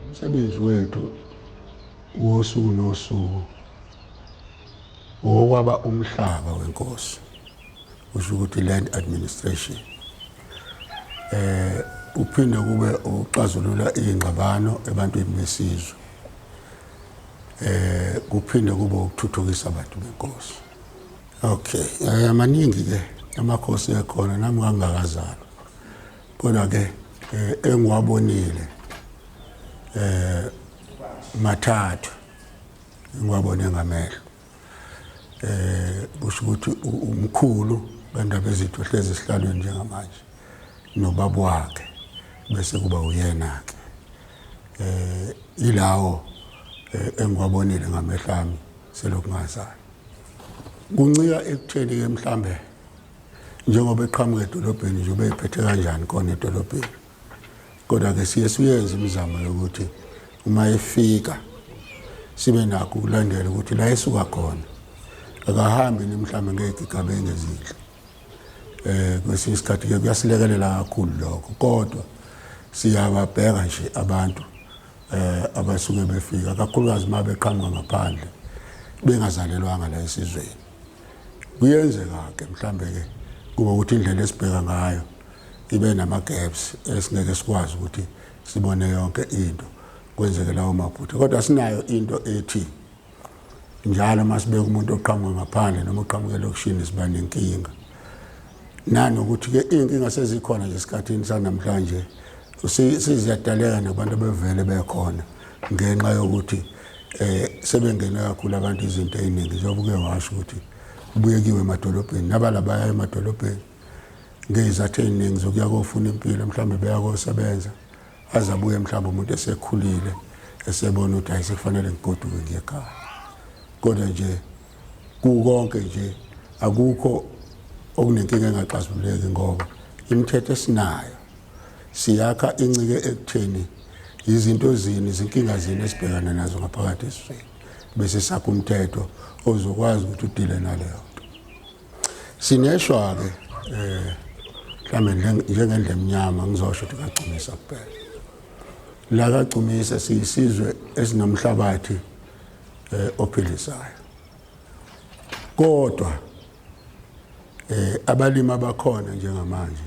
Umsebenzi wethu wosuku nosuku okwaba umhlaba wenkosi usho ukuthi land administration uphinde kube uxazulula izingxabano ebantwini besizwe kuphinde kube ukuthuthukisa abantu benkosi. Okay, maningi ke amakhosi ekhona nami ngangakazalwa kodwa ke engiwabonile mathathu ngiwabone ngamehlo kusho ukuthi umkhulu bendaba ezitho hlezi esihlalweni njengamanje nobaba wakhe bese kuba uyena ke ilawo engiwabonile ngamehlo ami selokhu ngazalwa. Kuncika ekutheni ke mhlambe njengoba eqhamuka edolobheni nje ubeyiphethe kanjani khona edolobheni kodwa ke siye siyenze imizamo yokuthi uma efika sibe nakho ukulandela ukuthi la esuka khona akahambi mhlambe ngegigaba engezidla kwesinye isikhathi ke kuyasilekelela kakhulu lokho kodwa siyababheka nje abantu abasuke befika kakhulukazi uma beqhamuka ngaphandle bengazalelwanga la esizweni. Kuyenzeka ke mhlambe ke kuba ukuthi indlela esibheka ngayo ibe nama gaps esingeke sikwazi ukuthi sibone yonke into kwenzeke lawo maphutha kodwa sinayo into ethi njalo masibeka umuntu oqhamuka ngaphandle noma oqhamuka elokishini siba nenkinga nanokuthi ke inkinga sezikhona nje esikhathini sanamhlanje siziyadaleka nabantu bevele bekhona ngenxa yokuthi sebengena kakhulu abantu izinto eziningi njengoba uke washo ukuthi kubuyekiwe emadolobheni nabalabaya emadolobheni ngezathu eziningi zokuya kofuna impilo mhlambe beyakosebenza azabuye mhlambe umuntu esekhulile esebona ukuthi ayisekufanele ngigoduke ngiye ekhaya kodwa nje kukonke nje akukho okunenkinga engaxazululeki ngoba imithetho esinayo siyakha incike ekutheni izinto zini izinkinga zini esibhekana nazo ngaphakathi esizweni bese sakho umthetho ozokwazi ukuthi udile naleyo nto. Sineshwa ke mhlambe njengendle emnyama ngizosho ukuthi kagcumisa kuphela la kagcumisa siyisizwe esinomhlabathi ophilisayo kodwa abalimi abakhona njengamanje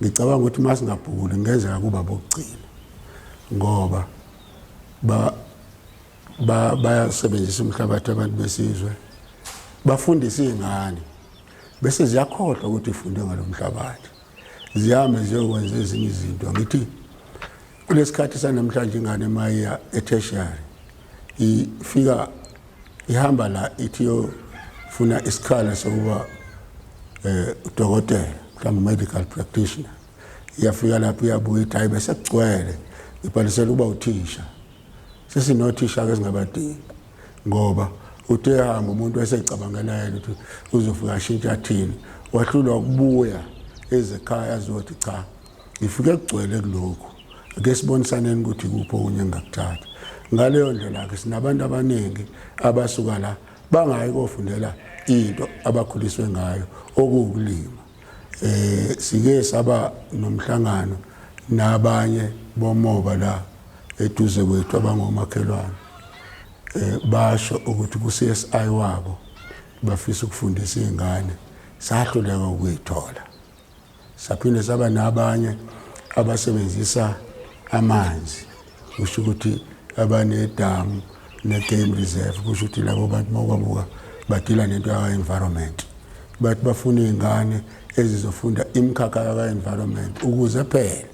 ngicabanga ukuthi masingabhukuli ngenzeka kuba bokugcina ngoba bayasebenzisa umhlabathi abantu besizwe bafundisa izingane bese ziyakhohlwa ukuthi ifunde ngalomhlabathi zihambe ziyokwenza ezinye izinto. Ngithi kulesikhathi sanamhlanje ingane maya etertiary ifika ihamba la ithi yofuna isikhala sokuba udokotela mhlawumbe medical practitioner iyafika lapho iyabuya ithi hayi bese kugcwele ibhalisela ukuba uthisha sesinothisha ke singabadingi ngoba uthe hamba umuntu esecabangela yena ukuthi uzofika ashintsha thini wahlulwa ukubuya ezekhaya azothi cha ngifike kugcwele kulokho ake sibonisaneni ukuthi kupho okunye engakuthatha. Ngaleyo ndlela ke sinabantu abaningi abasuka la bangayi kofundela into abakhuliswe ngayo okuwukulima. Sike saba nomhlangano nabanye bomoba la eduze kwethu abangomakhelwane basho ukuthi ku-CSI wabo bafisa ukufundisa izingane sahluleka ukuyithola. Saphinde saba nabanye abasebenzisa amanzi kusho ukuthi abanedamu ne-game reserve kusho ukuthi labo bantu mawukabuka badila nento yaka-environment bathi bafuna izingane ezizofunda imikhakha yaka-environment ukuze phela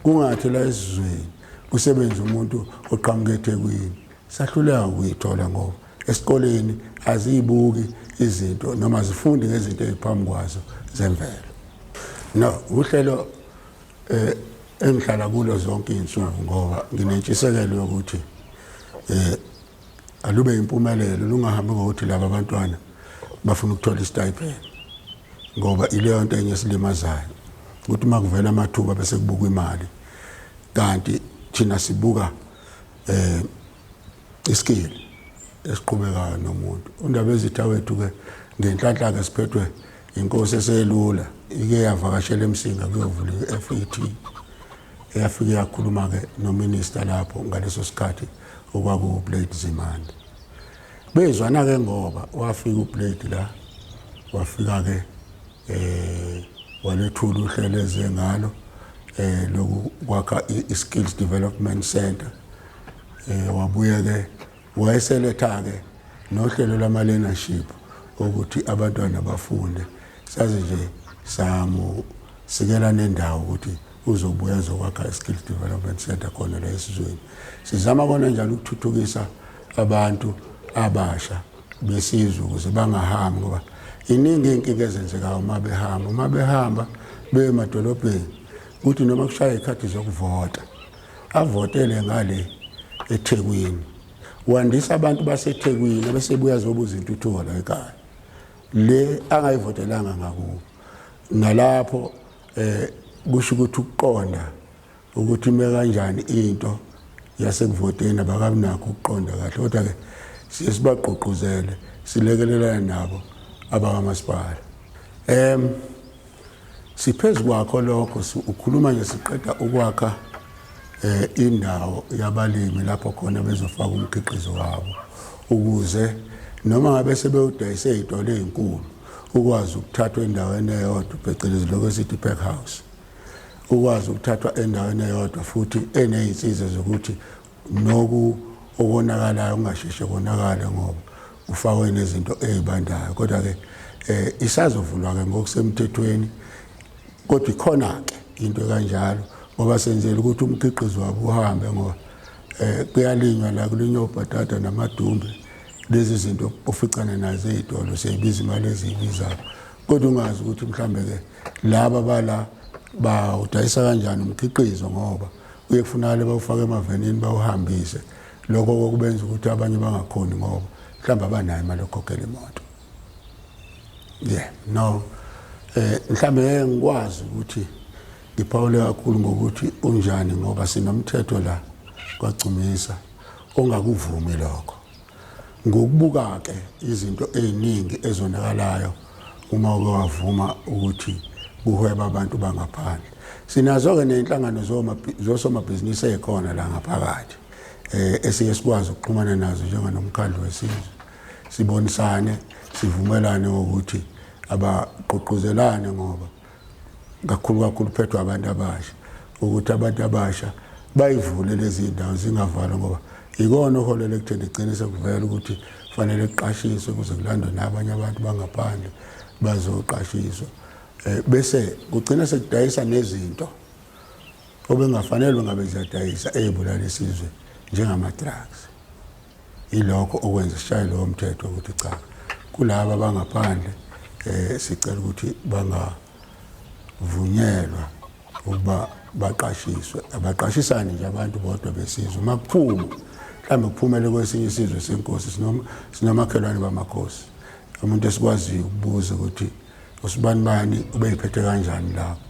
kungathi la esizweni kusebenza umuntu oqhamuke eThekwini sahluleka ukuyithola ngoba esikoleni azibuki izinto noma zifundi ngezinto eziphambi kwazo zemvelo. No, uhlelo engihlala kulo zonke izinsuku ngoba nginentshisekelo yokuthi alube impumelelo lungahambi ngokuthi laba abantwana bafuna ukuthola istipend ngoba ileyo nto enye esilimazayo ukuthi makuvela amathuba bese kubuka imali kanti thina sibuka iskill esiqhubekayo nomuntu. Undaba ezitha wethu ke ngenhlanhla ke siphethwe inkosi eselula ike yavakashela eMsinga kuyovula iFET eyafika yakhuluma ke nominister lapho ngaleso sikhathi okwaku Blade Nzimande. Bezwana ke ngoba wafika uBlade la wafika ke walethula uhleleze ngalo lokwakha i-Skills Development Center. Wabuya ke wayeseletha ke nohlelo lama-learnership ukuthi abantwana bafunde. Sazi nje samusikela nendawo ukuthi uzobuya ezokwakha i-Skills Development Center khona la esizweni. Sizama kona njalo ukuthuthukisa abantu abasha besizwe ukuze bangahambi ngoba iningi inkinga ezenzekayo uma behamba beye emadolobheni ukuthi noma kushaya ikhathi zokuvota avotele ngale eThekwini wandisa abantu baseThekwini bese buya zobuza intuthuko la ekhaya le angayivotelanga ngakubo nalapho kusho ukuthi ukuqonda ukuthi ime kanjani into yasekuvoteni abakabinakho ukuqonda kahle kodwa ke siye sibagqugquzele silekelelana nabo abakamasipala. Siphezu kwakho lokho ukhuluma nje siqeda ukwakha indawo yabalimi lapho khona bezofaka umkhiqizo wabo ukuze noma ngabe sebewudayise izitolo ezinkulu ukwazi ukuthathwa endaweni eyodwa phecelezi lokho esithi pack house ukwazi ukuthathwa endaweni eyodwa futhi enezinsiza zokuthi noku okonakalayo ungasheshe konakale ngoba ufakwe nezinto ezibandayo kodwa ke isazovulwa ke ngokusemthethweni kodwa ikhona ke into kanjalo ngoba senzele ukuthi umkhiqizo wabo uhambe ngoba kuyalinywa la kulinywa ubhatata namadumbe lezi zinto oficana nazo ezitolo seyibiza imali ezibizayo kodwa ungazi ukuthi mhlambe ke laba bala bawudayisa kanjani umkhiqizo ngoba uyefunakala bawufake emavenini bawuhambise lokho kokubenza ukuthi abanye bangakhoni ngoba mhlawumbe abanayo imali yokukhokhela imoto. Mhlawumbe ngikwazi ukuthi ngiphawule kakhulu ngokuthi unjani ngoba sinomthetho la kwagcumisa ongakuvumi lokho. Ngokubuka ke izinto eziningi ezonakalayo uma uwavuma ukuthi kuhweba abantu bangaphandle. Sinazo ke nenhlangano zosomabhizinisi ezikhona la ngaphakathi esiye sikwazi ukuxhumana nazo njenganomkhandlu wesizwe sibonisane sivumelane ukuthi abaqoqozelane ngoba kakhulu phethwe abantu abasha ukuthi abantu abasha bayivule lezi ndawo zingavalwa ngoba ikona oholela ekutheni igcine sekuvela ukuthi fanele kuqashiswe kuze kulandwe nabanye abantu bangaphandle bazoqashiswa bese kugcina sekudayisa nezinto obengafanele ngabe ziyadayisa ezibulala isizwe njengama-drugs. Ilokho okwenza sishaye lowo mthetho ukuthi cha kulaba bangaphandle sicela ukuthi bangavunyelwa ukuba baqashiswe abaqashisane nje abantu bodwa besizwe makuphuma mhlawumbe kuphumele kwesinye isizwe senkosi sinomakhelwane bamakhosi umuntu esikwaziyo ukubuza ukuthi usibani ubeyiphethe kanjani lapho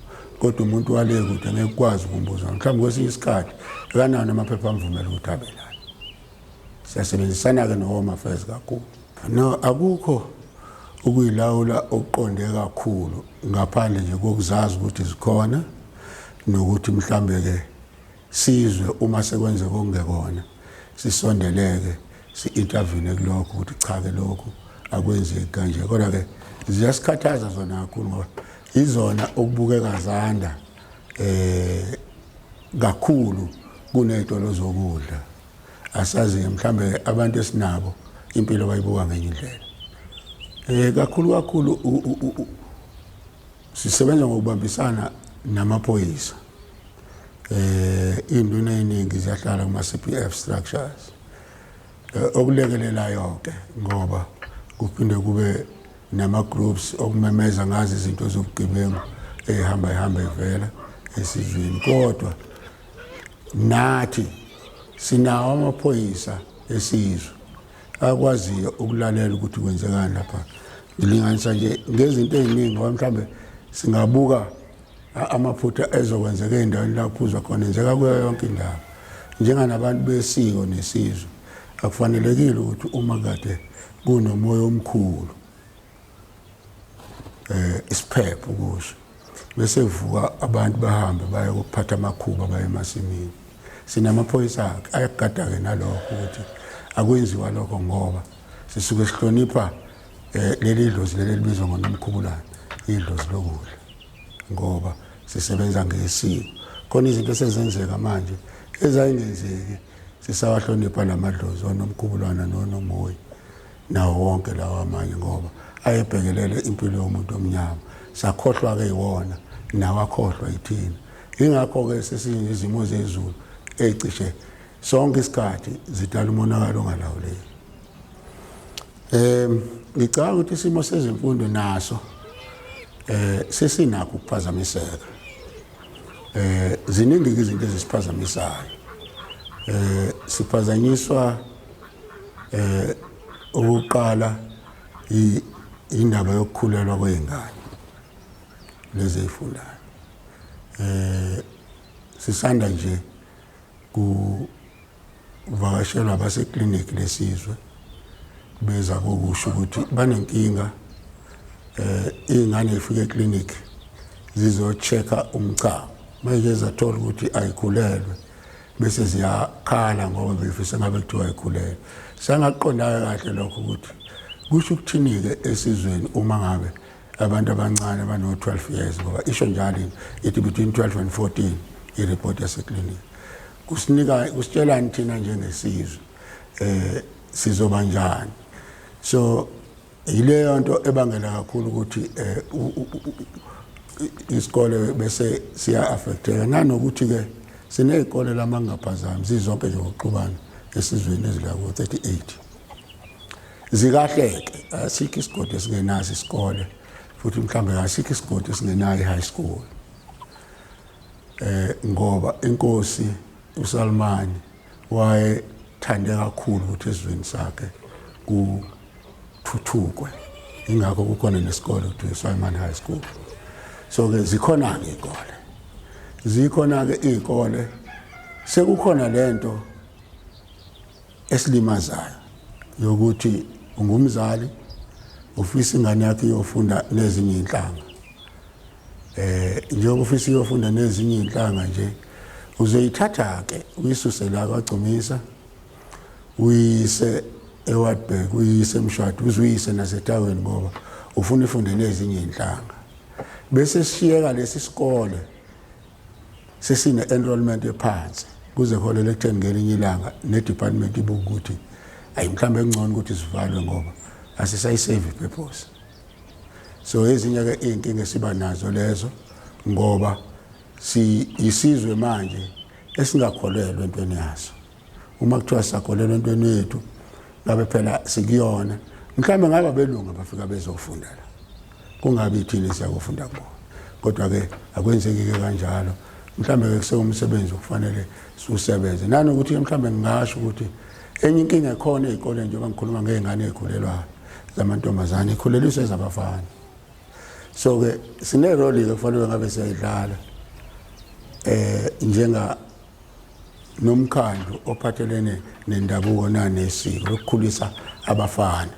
kodwa umuntu wale ukuthi angeke ukwazi ukumbuza mhlawumbe kwesinye isikhathi akanawo namaphepha amvumela ukuthi abe lana. Siyasebenzisana ke no-Home Affairs kakhulu. No akukho ukuyilawula okuqonde kakhulu ngaphandle nje kokuzazi ukuthi zikhona nokuthi mhlambe ke sizwe uma sekwenzeka okungekona sisondeleke si-intervene kulokho ukuthi cha ke lokho akwenzeki kanje kodwa ke ziyasikhathaza zona kakhulu ngoba izona okubukeka zanda kakhulu kunezitolo zokudla asazi mhlambe abantu esinabo impilo bayibuka ngenye indlela. Kakhulu sisebenza ngokubambisana namaphoyisa. Induna eziningi ziyahlala kuma-CPF structures. Okulekelelayo ke ngoba kuphinde kube nama-groups okumemeza ngazo izinto zobugebengu ehamba ivela esizweni kodwa nathi sinawo amaphoyisa esizwe akwaziyo ukulalela ukuthi kwenzekani lapha. Ngilinganisa nje ngezinto eziningi ngoba mhlambe singabuka amaphutha ezokwenzeka endaweni la kuphuzwa khona enzeka kuyo yonke indawo njenganabantu besiko nesizwe akufanelekile ukuthi uma kade kunomoya omkhulu isiphepho kusho bese kuvuka abantu bahambe baye ukuphatha amakhuba baye emasimini. Sinamaphoyisa ayagada-ke nalokho ukuthi akwenziwa lokho ngoba sisuke sihlonipha leli dlozi leli libizwa ngoNomkhubulwane, idlozi lokudla, ngoba sisebenza ngesiko. Khona izinto esezenzeka manje ezayingenzeki sisawahlonipha lamadlozi oNomkhubulwane noNomoyi nawo wonke lawa amanye ngoba ayebhekelele impilo yomuntu omnyama. Sakhohlwa-ke iwona nawakhohlwa yithina. Ingakho-ke sesiyizimo zezulu ecishe sonke isikhathi zidala umonakalo ongalawuleki. Ngicabanga ukuthi isimo sezemfundo naso sesinakho ukuphazamiseka. Ziningi izinto ezisiphazamisayo. Siphazanyiswa ukuqala indaba yokukhulelwa kwezingane lezi ezifundayo. Sisanda nje kuvakashelwa abaseklinikhi lesizwe beza kokusho ukuthi banenkinga izingane zifika eklinikhi zizo-check-a umchamo. Manje zathola ukuthi ayikhulelwe bese ziyakhala ngoba befisa ngabe kuthiwa ayikhulelwe. Sangakuqondayo kahle lokho ukuthi kusho ukuthini-ke esizweni uma ngabe abantu abancane bano-12 years ngoba isho njalo ithi between 12 and 14 ireport yaseklinikhi. Kusitshelani thina njengesizwe sizoba njani? So yileyo nto ebangela kakhulu ukuthi isikole bese siya-affecteka, nanokuthi-ke siney'kole lama kungaphazami zizonke nje ngokuxubana esizweni ezila ku-38. Zikahle-ke asikho isigodi esingenaso isikole, futhi mhlawumbe asikho isigodi esingenayo i-high school. Ngoba inkosi uSalmani wayethande kakhulu ukuthi esizweni sakhe kuthuthukwe. Ingakho kukhona nesikole kuthiwa Salmani High School. So-ke zikhona-ke iy'kole. Zikhona-ke iy'kole. Sekukhona lento esilimazayo yokuthi ungumzali ufisa ingane yakhe iyofunda nezinye iy'nhlanga. Njengoba ufisa iyofunda nezinye iy'nhlanga nje uzoyithatha-ke uyisuse la kwaGcumisa uyise eWatberg uyise eMshwathi uzuyise nasetaweni ngoba ufuna ifunde nezinye iy'nhlanga. Bese sishiyeka lesi sikole sesine-enrollment ephansi kuze kuholele ekutheni ngelinye ilanga ne-department ibuka ukuthi mhlawumbe kungcono ukuthi sivalwe ngoba asisayi-serve i-purpose. So ezinye-ke iy'nkinga esiba nazo lezo ngoba siyisizwe manje esingakholelwa entweni yaso. Uma kuthiwa sisakholelwa entweni yethu ngabe phela sikuyona, mhlawumbe ngabe abelungu bafika bezofunda la, kungabi thina siyakufunda kubona. Kodwa-ke akwenzeki-ke kanjalo. Mhlawumbe-ke kusewumsebenzi okufanele siwusebenze. Nanokuthi mhlawumbe ngingasho ukuthi enye inkinga ekhona ey'koleni njengoba ngikhuluma ngey'ngane ey'khulelwayo zamantombazane ikhuleliswe zabafana. So-ke sine-role-ke kufanele ngabe siyayidlala nomkhandlu ophathelene nendabuko nanesiko lokukhulisa abafana.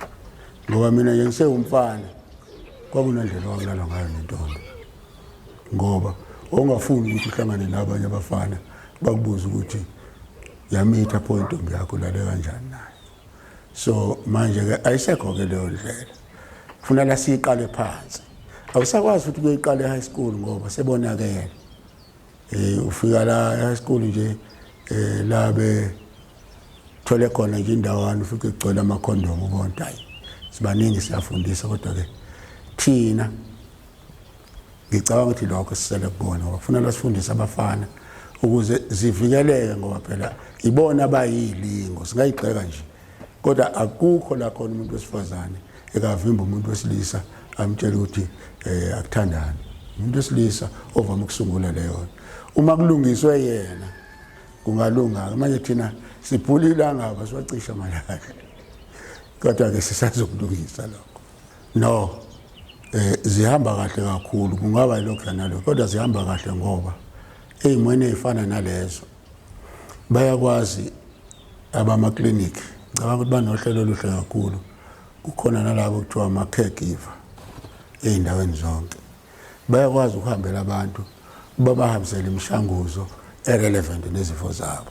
Ngoba mina nje ngisewumfana kwakunendlela owakulalwa ngayo nentombi. Ngoba ongafuni ukuthi uhlangane nabanye abafana bakubuza ukuthi yamitha pho intombi yakho lale kanjani nayo. So manje-ke ayisekho-ke leyo ndlela. Kufuneka siyiqale phansi. Awusakwazi ukuthi kuyiqala e-high school ngoba sebonakele. Ufika la e-high school nje la bethole khona nje indawana ufike kugcwele amakhondomu ubona hayi sibaningi siyafundisa kodwa-ke thina ngicabanga ukuthi lokho sisele kubona ngoba kufanele sifundise abafana ukuze zivikeleke ngoba phela ibona abayilingo singayigxeka nje kodwa akukho la khona umuntu wesifazane ekavimba umuntu wesilisa amtshela ukuthi akuthandani. Umuntu wesilisa ovama ukusungula leyo uma kulungiswe yena kungalunga. Manje thina siphulile ngaba siwacisha malaka kodwa-ke sisazokulungisa lokho. No, zihamba kahle kakhulu kungaba yilokho nalokho kodwa zihamba kahle ngoba ey'mweni ey'fana nalezo bayakwazi abamaklinikhi. Ngicabanga ukuthi banohlelo oluhle kakhulu. Kukhona nalabo kuthiwa ama-caregiver ey'ndaweni zonke. bayakwazi ukuhambela abantu babahambisele imishanguzo irrelevant nezifo zabo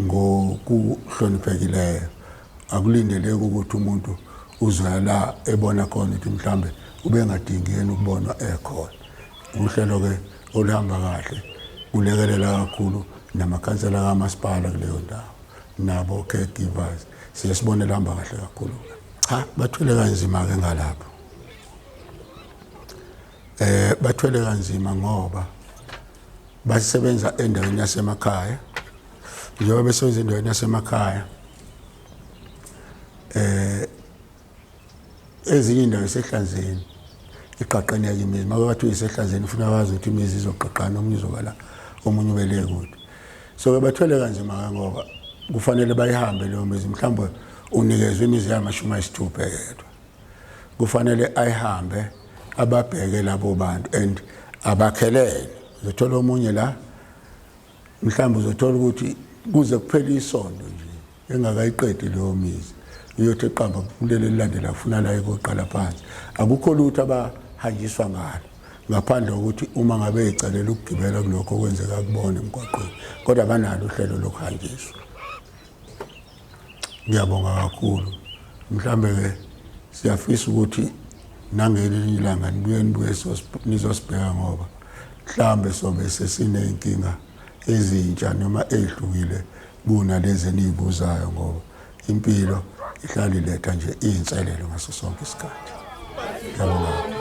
ngokuhloniphekileyo. Akulindeleki ukuthi umuntu uzwa la ebona khona ukuthi mhlambe ube ngadingi yena ukubonwa ekhona. Uhlelo ke oluhamba kahle ulekelela kakhulu namakhansela kamasipala kuleyo ndawo nabo caregivers siyasibonela hamba kahle kakhulu. Cha, bathwele kanzima ke ngalapho. Bathwele kanzima ngoba basebenza endaweni yasemakhaya. Njengoba besebenza endaweni yasemakhaya ezinye indawo esehlanzeni iqaqaneka imizi. Uma bathi uyisehlanzeni ufuna wazi ukuthi imizi izoqaqana omunye uzokala omunye ubele kude. So bathwele kanzima ngoba kufanele bayihambe leyo mizi. Mhlawumbe unikezwe imizi yama-60 yedwa. Kufanele ayihambe ababheke labo bantu and abakhelele. Uzothola omunye la mhlawumbe uzothola ukuthi kuze kuphela isonto nje engakayiqedi leyo mizi. Uyothi eqamba kuleli lilandela ufuna la ekoqala phansi. Akukho lutho abahanjiswa ngalo ngaphandle kokuthi uma ngabe ecalela ukugibela kulokho okwenzeka kubona emgwaqweni, kodwa banalo uhlelo lokuhanjiswa. Ngiyabonga kakhulu. Mhlambe ke siyafisa ukuthi nangelinye ilanga nibuye nizosibheka ngoba mhlambe sobe sesineyinkinga ezintsha noma ehlukile kunalezi enizibuzayo ngoba impilo ihlala iletha nje izinselelo ngaso sonke isikhathi. Ngiyabonga.